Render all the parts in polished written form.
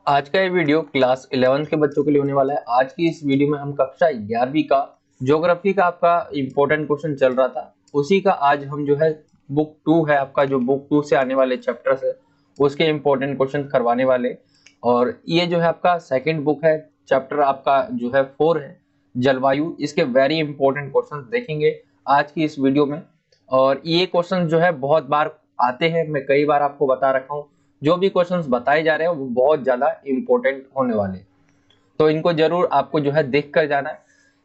आज का ये वीडियो क्लास 11th के बच्चों के लिए होने वाला है। आज की इस वीडियो में हम कक्षा 11वीं का ज्योग्राफी का आपका इंपॉर्टेंट क्वेश्चन चल रहा था, उसी का आज हम जो है बुक 2 है आपका, जो बुक 2 से आने वाले चैप्टर्स है उसके इंपॉर्टेंट क्वेश्चन करवाने वाले। और ये जो है आपका सेकंड बुक है, चैप्टर आपका जो है 4 है जलवायु। इसके वेरी इंपॉर्टेंट क्वेश्चन देखेंगे आज की इस वीडियो में। और ये क्वेश्चन जो है बहुत बार आते हैं, मैं कई बार आपको बता रखा हूँ। जो भी क्वेश्चंस बताए जा रहे हैं वो बहुत ज्यादा इंपॉर्टेंट होने वाले, तो इनको जरूर आपको जो है देख कर जाना है।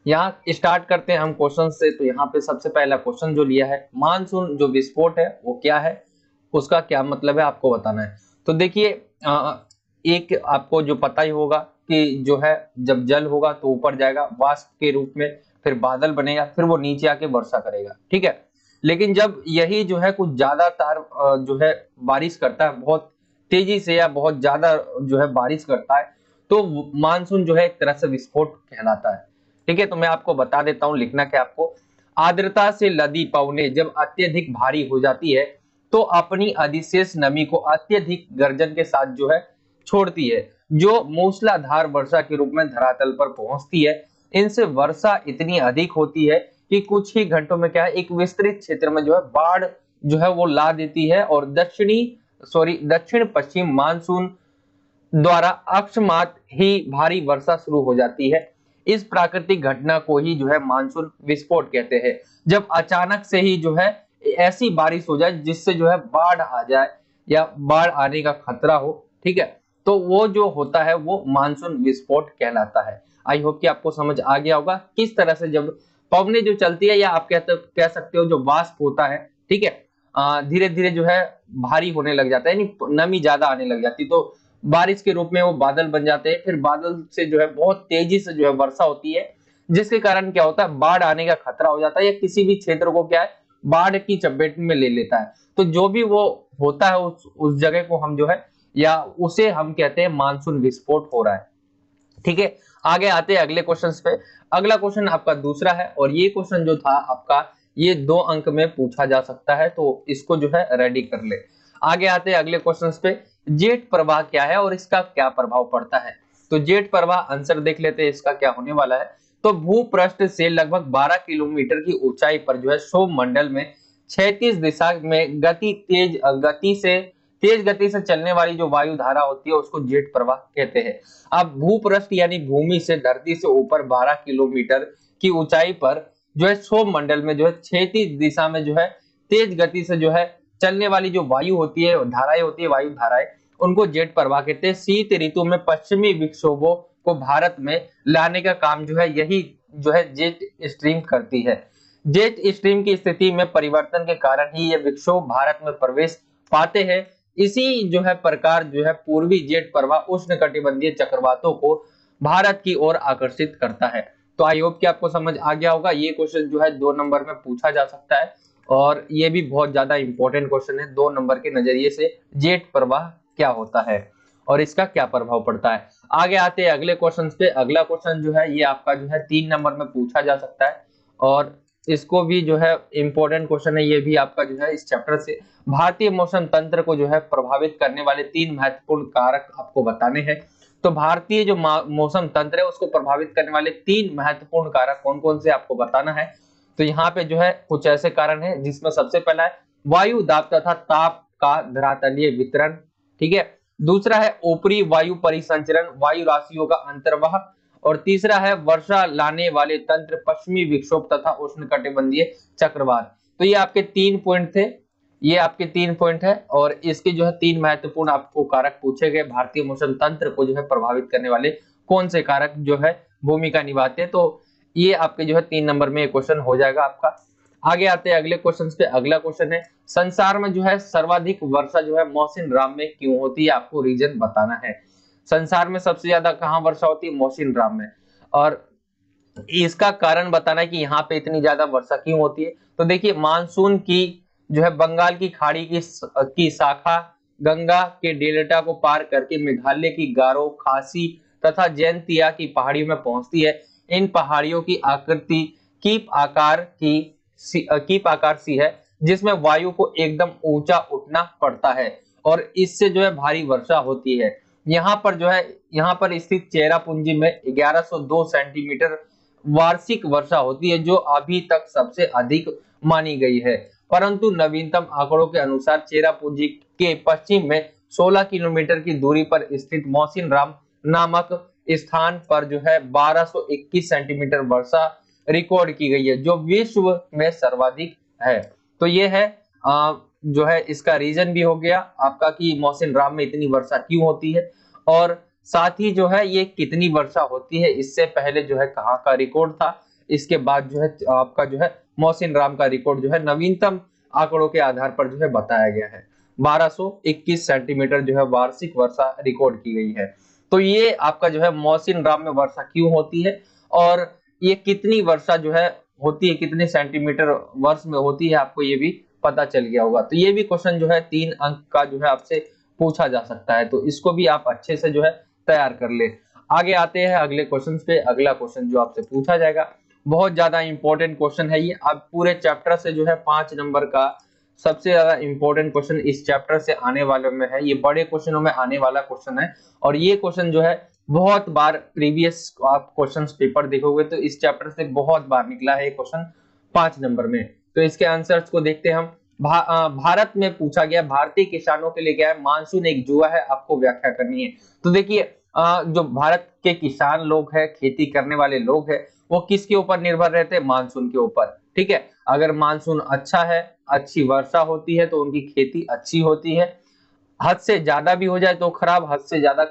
यहाँ स्टार्ट करते हैं हम क्वेश्चन से। तो यहाँ पे सबसे पहला क्वेश्चन जो लिया है, मानसून जो विस्फोट है वो क्या है, उसका क्या मतलब है आपको बताना है। तो देखिए एक आपको जो पता ही होगा कि जो है जब जल होगा तो ऊपर जाएगा वाष्प के रूप में, फिर बादल बनेगा, फिर वो नीचे आके वर्षा करेगा, ठीक है। लेकिन जब यही जो है कुछ ज्यादातर जो है बारिश करता है, बहुत तेजी से या बहुत ज्यादा जो है बारिश करता है, तो मानसून जो है एक तरह से विस्फोट कहलाता है, ठीक है। तो मैं आपको बता देता हूं, लिखना क्या आपको। आर्द्रता से लदी पवने जब अत्यधिक भारी हो जाती है तो अपनी अधिशेष नमी को अत्यधिक गर्जन के साथ जो है छोड़ती है, जो मूसलाधार वर्षा के रूप में धरातल पर पहुंचती है। इनसे वर्षा इतनी अधिक होती है कि कुछ ही घंटों में क्या है, एक विस्तृत क्षेत्र में जो है बाढ़ जो है वो ला देती है, और दक्षिण पश्चिम मानसून द्वारा अकस्मात ही भारी वर्षा शुरू हो जाती है। इस प्राकृतिक घटना को ही जो है मानसून विस्फोट कहते हैं। जब अचानक से ही जो है ऐसी बारिश हो जाए जिससे जो है बाढ़ आ जाए या बाढ़ आने का खतरा हो, ठीक है, तो वो जो होता है वो मानसून विस्फोट कहलाता है। आई होप कि आपको समझ आ गया होगा किस तरह से जब पवने जो चलती है, या आप कह सकते हो जो वाष्प होता है, ठीक है, धीरे धीरे जो है भारी होने लग जाता है, यानी नमी ज्यादा आने लग जाती है, तो बारिश के रूप में वो बादल बन जाते हैं। फिर बादल से जो है बहुत तेजी से जो है वर्षा होती है, जिसके कारण क्या होता है, बाढ़ आने का खतरा हो जाता है, या किसी भी क्षेत्र को क्या है बाढ़ की चपेट में ले लेता है। तो जो भी वो होता है उस जगह को हम जो है, या उसे हम कहते हैं मानसून विस्फोट हो रहा है, ठीक है। आगे आते हैं अगले क्वेश्चन पे। अगला क्वेश्चन आपका दूसरा है, और ये क्वेश्चन जो था आपका, ये 2 अंक में पूछा जा सकता है, तो इसको जो है रेडी कर ले। आगे आते हैं अगले क्वेश्चन पे। जेट प्रवाह क्या है और इसका क्या प्रभाव पड़ता है। तो जेट प्रवाह आंसर देख लेते हैं इसका क्या होने वाला है। तो भूपृष्ठ से लगभग 12 किलोमीटर की ऊंचाई पर जो है क्षोभ मंडल में 36 दिशा में तेज गति से चलने वाली जो वायु धारा होती है उसको जेट प्रवाह कहते हैं। अब भूपृष्ठ यानी भूमि से धरती से ऊपर 12 किलोमीटर की ऊंचाई पर जो है क्षोभ मंडल में जो है 36 दिशा में जो है तेज गति से जो है चलने वाली जो वायु होती है, धाराएं होती है, वायु धाराएं, उनको जेट प्रवाह कहते हैं। शीत ऋतु में पश्चिमी विक्षोभों को भारत में लाने का काम जो है यही जो है जेट स्ट्रीम करती है। जेट स्ट्रीम की स्थिति में परिवर्तन के कारण ही ये विक्षोभ भारत में प्रवेश पाते हैं। इसी जो है प्रकार जो है पूर्वी जेट प्रवाह उष्णकटिबंधीय चक्रवातों को भारत की ओर आकर्षित करता है। तो आई होप कि आपको समझ आ गया होगा। ये क्वेश्चन जो है 2 नंबर में पूछा जा सकता है, और ये भी बहुत ज्यादा इंपॉर्टेंट क्वेश्चन है 2 नंबर के नजरिए से। जेट प्रवाह क्या होता है और इसका क्या प्रभाव पड़ता है। आगे आते हैं अगले क्वेश्चन पे। अगला क्वेश्चन जो है ये आपका जो है 3 नंबर में पूछा जा सकता है, और इसको भी जो है इंपॉर्टेंट क्वेश्चन है, ये भी आपका जो है इस चैप्टर से। भारतीय मौसम तंत्र को जो है प्रभावित करने वाले 3 महत्वपूर्ण कारक आपको बताने हैं। तो भारतीय जो मौसम तंत्र है उसको प्रभावित करने वाले 3 महत्वपूर्ण कारक कौन कौन से आपको बताना है। तो यहाँ पे जो है कुछ ऐसे कारण है, जिसमें सबसे पहला है वायु दाब तथा ताप का धरातलीय वितरण, ठीक है। दूसरा है ऊपरी वायु परिसंचरण, वायु राशियों का अंतर्वाह। और तीसरा है वर्षा लाने वाले तंत्र, पश्चिमी विक्षोभ तथा उष्णकटिबंधीय चक्रवात। तो ये आपके 3 पॉइंट थे, ये आपके 3 पॉइंट है, और इसके जो है 3 महत्वपूर्ण आपको कारक पूछे गए। भारतीय मौसम तंत्र को जो है प्रभावित करने वाले कौन से कारक जो है भूमिका निभाते हैं। तो ये आपके जो है 3 नंबर में क्वेश्चन हो जाएगा आपका। आगे आते हैं अगले क्वेश्चन पे। अगला क्वेश्चन है, संसार में जो है सर्वाधिक वर्षा जो है मौसिन राम में क्यों होती है, आपको रीजन बताना है। संसार में सबसे ज्यादा कहां वर्षा होती है, मौसिन राम में, और इसका कारण बताना है कि यहाँ पे इतनी ज्यादा वर्षा क्यों होती है। तो देखिए मानसून की जो है बंगाल की खाड़ी की शाखा गंगा के डेल्टा को पार करके मेघालय की गारो, खासी तथा जैंतिया की पहाड़ियों में पहुंचती है। इन पहाड़ियों की आकृति कीप आकार सी है, जिसमें वायु को एकदम ऊंचा उठना पड़ता है, और इससे जो है भारी वर्षा होती है। यहाँ पर जो है, यहाँ पर स्थित चेरापूंजी में 1102 सेंटीमीटर वार्षिक वर्षा होती है, जो अभी तक सबसे अधिक मानी गई है। परंतु नवीनतम आंकड़ों के अनुसार चेरापूंजी के पश्चिम में 16 किलोमीटर की दूरी पर स्थित मौसिन राम नामक स्थान पर जो है 1221 सेंटीमीटर वर्षा रिकॉर्ड की गई है, जो विश्व में सर्वाधिक है। तो ये है जो है इसका रीजन भी हो गया आपका कि मौसिन राम में इतनी वर्षा क्यों होती है, और साथ ही जो है ये कितनी वर्षा होती है, इससे पहले जो है कहाँ का रिकॉर्ड था, इसके बाद जो है आपका जो है मौसिन राम का रिकॉर्ड जो है नवीनतम आंकड़ों के आधार पर जो है बताया गया है। 1221 सेंटीमीटर जो है वार्षिक वर्षा रिकॉर्ड की गई है। तो ये आपका जो है मौसिन राम में वर्षा क्यों होती है, और ये कितनी वर्षा जो है होती है, कितने सेंटीमीटर वर्ष में होती है, आपको ये भी पता चल गया होगा। तो ये भी क्वेश्चन जो है 3 अंक का जो है आपसे पूछा जा सकता है, तो इसको भी आप अच्छे से जो है तैयार कर ले। आगे आते हैं अगले क्वेश्चन पे। अगला क्वेश्चन जो आपसे पूछा जाएगा बहुत ज्यादा इंपॉर्टेंट क्वेश्चन है ये। अब पूरे चैप्टर से जो है 5 नंबर का सबसे ज्यादा इंपॉर्टेंट क्वेश्चन इस चैप्टर से आने वाले में है। ये बड़े क्वेश्चनों में आने वाला क्वेश्चन है, और ये क्वेश्चन जो है बहुत बार प्रीवियस आप क्वेश्चंस पेपर देखोगे तो इस चैप्टर से बहुत बार निकला है ये क्वेश्चन 5 नंबर में। तो इसके आंसर्स को देखते हैं हम। भारत में पूछा गया भारतीय किसानों के लिए क्या है, मानसून एक जुआ है, आपको व्याख्या करनी है। तो देखिए जो भारत के किसान लोग हैं, खेती करने वाले लोग हैं, वो किसके ऊपर निर्भर रहते हैं, मानसून के ऊपर। ठीक है, अगर मानसून अच्छा है, अच्छी वर्षा होती है तो उनकी खेती अच्छी होती है। हद से ज्यादा भी हो जाए तो खराब, हद से ज्यादा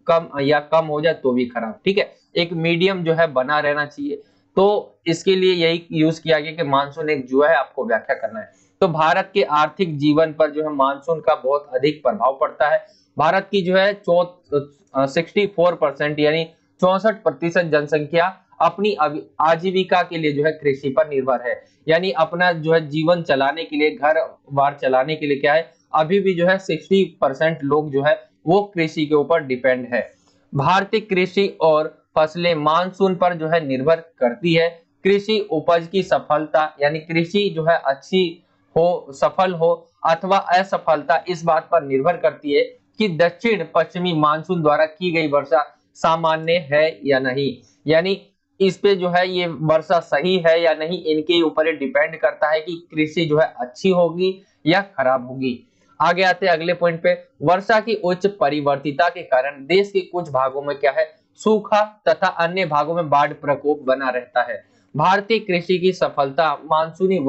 कम या कम हो जाए तो भी खराब। ठीक है, एक मीडियम जो है बना रहना चाहिए। तो इसके लिए यही यूज किया गया कि मानसून एक जुआ है, आपको व्याख्या करना है। तो भारत के आर्थिक जीवन पर जो है मानसून का बहुत अधिक प्रभाव पड़ता है। भारत की जो है 64% यानी 64% जनसंख्या अपनी आजीविका के लिए जो है कृषि पर निर्भर है। यानी अपना जो है जीवन चलाने के लिए, घर बार चलाने के लिए क्या है, अभी भी जो है 60% लोग जो है वो कृषि के ऊपर डिपेंड है। भारतीय कृषि और फसलें मानसून पर जो है निर्भर करती है। कृषि उपज की सफलता यानी कृषि जो है अच्छी हो, सफल हो अथवा असफलता इस बात पर निर्भर करती है कि दक्षिण पश्चिमी मानसून द्वारा की गई वर्षा सामान्य है या नहीं। यानी इस पे जो है ये वर्षा सही है या नहीं, इनके ऊपर ये डिपेंड करता है कि कृषि जो है अच्छी होगी या खराब होगी। आगे आते हैं अगले पॉइंट पे। वर्षा की उच्च परिवर्तिता के कारण देश के कुछ भागों में क्या है, सूखा तथा अन्य भागों में बाढ़ प्रकोप बना रहता है। भारतीय कृषि की सफलता मानसूनी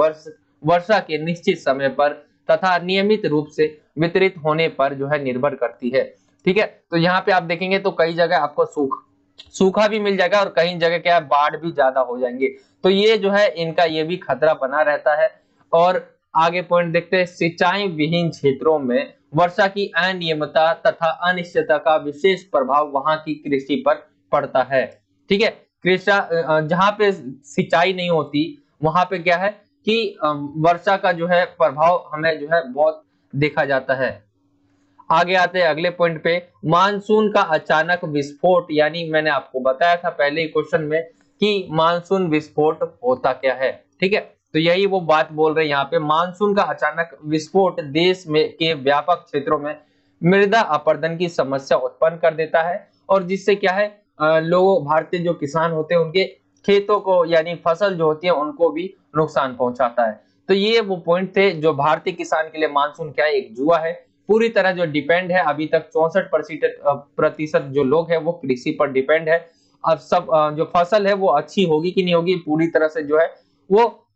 वर्षा के निश्चित समय पर तथा नियमित रूप से वितरित होने पर जो है निर्भर करती है। ठीक है, तो यहाँ पे आप देखेंगे तो कई जगह आपको सूखा भी मिल जाएगा और कई जगह क्या है, बाढ़ भी ज्यादा हो जाएंगे। तो ये जो है इनका ये भी खतरा बना रहता है। और आगे पॉइंट देखते हैं। सिंचाई विहीन क्षेत्रों में वर्षा की अनियमितता तथा अनिश्चितता का विशेष प्रभाव वहां की कृषि पर पड़ता है। ठीक है, कृषि जहां पे सिंचाई नहीं होती वहां पे क्या है कि वर्षा का जो है प्रभाव हमें जो है बहुत देखा जाता है। आगे आते हैं अगले पॉइंट पे। मानसून का अचानक विस्फोट, यानी मैंने आपको बताया था पहले ही क्वेश्चन में कि मानसून विस्फोट होता क्या है। ठीक है, तो यही वो बात बोल रहे हैं यहाँ पे। मानसून का अचानक विस्फोट देश में के व्यापक क्षेत्रों में मृदा अपरदन की समस्या उत्पन्न कर देता है, और जिससे क्या है लोगों, भारतीय जो किसान होते हैं उनके खेतों को यानी फसल जो होती है उनको भी नुकसान पहुंचाता है। तो ये वो पॉइंट थे जो भारतीय किसान के लिए मानसून क्या है, एक जुआ है। पूरी तरह जो डिपेंड है, अभी तक 64% जो लोग हैं वो कृषि पर डिपेंड है। अब सब जो फसल है वो अच्छी होगी कि नहीं होगी, पूरी तरह से जो है वो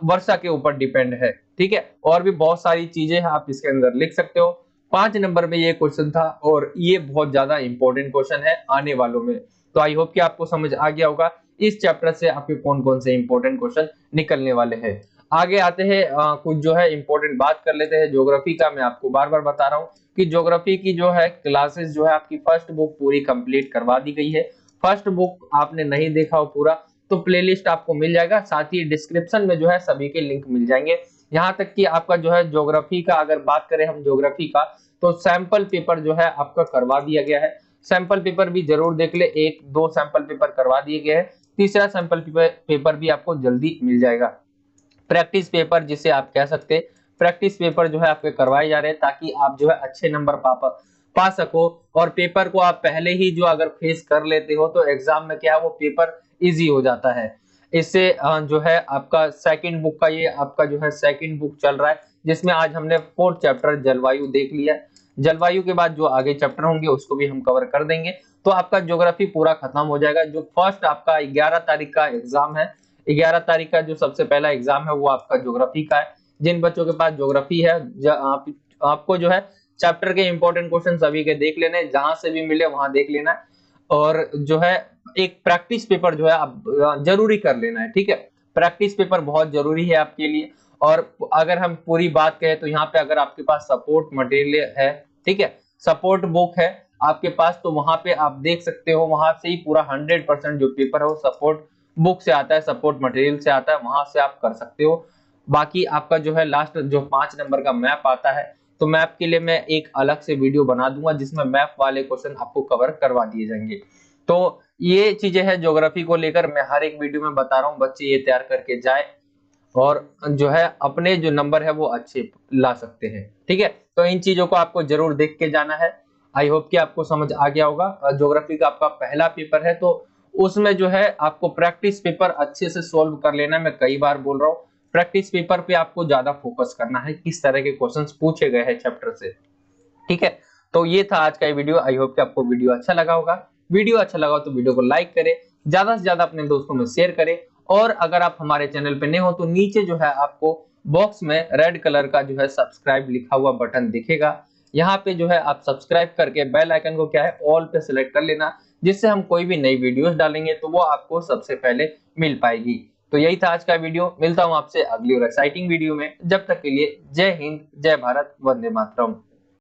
वर्षा के ऊपर डिपेंड है। ठीक है, और भी बहुत सारी चीजें हैं, आप इसके अंदर लिख सकते हो। 5 नंबर में ये क्वेश्चन था, और ये बहुत ज्यादा इंपॉर्टेंट क्वेश्चन है आने वालों में। तो आई होप कि आपको समझ आ गया होगा इस चैप्टर से आपके कौन कौन से इंपॉर्टेंट क्वेश्चन निकलने वाले हैं। आगे आते हैं कुछ जो है इंपॉर्टेंट बात कर लेते हैं ज्योग्राफी का। मैं आपको बार बार बता रहा हूँ कि ज्योग्राफी की जो है क्लासेस जो है आपकी फर्स्ट बुक पूरी कंप्लीट करवा दी गई है। फर्स्ट बुक आपने नहीं देखा हो पूरा तो प्लेलिस्ट आपको मिल जाएगा, साथ ही डिस्क्रिप्शन में जो है सभी के लिंक मिल जाएंगे। यहाँ तक कि आपका जो है ज्योग्राफी का अगर बात करें हम ज्योग्राफी का, तो सैंपल पेपर जो है आपका करवा दिया गया है। सैंपल पेपर भी जरूर देख ले, 1-2 सैंपल पेपर करवा दिए गए हैं, तीसरा सैंपल पेपर भी आपको जल्दी मिल जाएगा। प्रैक्टिस पेपर जिसे आप कह सकते हैं, प्रैक्टिस पेपर जो है आपके करवाए जा रहे हैं ताकि आप जो है अच्छे नंबर पा सको और पेपर को आप पहले ही जो अगर फेस कर लेते हो तो एग्जाम में क्या है वो पेपर इजी हो जाता है। इससे जो है आपका सेकंड बुक का, ये आपका जो है सेकंड बुक चल रहा है जिसमें आज हमने 4th चैप्टर जलवायु देख लिया। जलवायु के बाद जो आगे चैप्टर होंगे उसको भी हम कवर कर देंगे, तो आपका ज्योग्राफी पूरा खत्म हो जाएगा। जो फर्स्ट आपका 11 तारीख का एग्जाम है, 11 तारीख का जो सबसे पहला एग्जाम है वो आपका ज्योग्राफी का है। जिन बच्चों के पास ज्योग्राफी है आपको जो है चैप्टर के इंपॉर्टेंट क्वेश्चन सभी के देख लेने, जहां से भी मिले वहां देख लेना है। और जो है एक प्रैक्टिस पेपर जो है आप जरूरी कर लेना है, ठीक है। प्रैक्टिस पेपर बहुत जरूरी है आपके लिए। और अगर हम पूरी बात करें तो यहाँ पे अगर आपके पास सपोर्ट मटेरियल है, ठीक है, सपोर्ट बुक है आपके पास, तो वहां पे आप देख सकते हो, वहां से ही पूरा 100% जो पेपर है वो सपोर्ट बुक से आता है, सपोर्ट मटेरियल से आता है, वहां से आप कर सकते हो। बाकी आपका जो है लास्ट जो 5 नंबर का मैप आता है, तो मैप के लिए मैं एक अलग से वीडियो बना दूंगा जिसमें मैप वाले क्वेश्चन आपको कवर करवा दिए जाएंगे। तो ये चीजें हैं ज्योग्राफी को लेकर, मैं हर एक वीडियो में बता रहा हूँ, बच्चे ये तैयार करके जाए और जो है अपने जो नंबर है वो अच्छे ला सकते हैं, ठीक है। तो इन चीजों को आपको जरूर देख के जाना है। आई होप कि आपको समझ आ गया होगा। ज्योग्राफी का आपका पहला पेपर है तो उसमें जो है आपको प्रैक्टिस पेपर अच्छे से सोल्व कर लेना है। मैं कई बार बोल रहा हूँ, प्रैक्टिस पेपर पे आपको ज्यादा फोकस करना है, किस तरह के क्वेश्चंस पूछे गए हैं चैप्टर से, ठीक है। तो ये था आज का ये वीडियो। आई होप कि आपको वीडियो अच्छा लगा होगा। वीडियो अच्छा लगा हो तो वीडियो को लाइक करें, ज्यादा से ज्यादा अपने दोस्तों में शेयर करें। और अगर आप हमारे चैनल पे नए हो तो नीचे जो है आपको बॉक्स में रेड कलर का जो है सब्सक्राइब लिखा हुआ बटन दिखेगा, यहाँ पे जो है आप सब्सक्राइब करके बेल आइकन को क्या है ऑल पे सिलेक्ट कर लेना, जिससे हम कोई भी नई वीडियोस डालेंगे तो वो आपको सबसे पहले मिल पाएगी। तो यही था आज का वीडियो, मिलता हूँ आपसे अगली और एक्साइटिंग वीडियो में। जब तक के लिए जय हिंद, जय भारत, वंदे मातरम।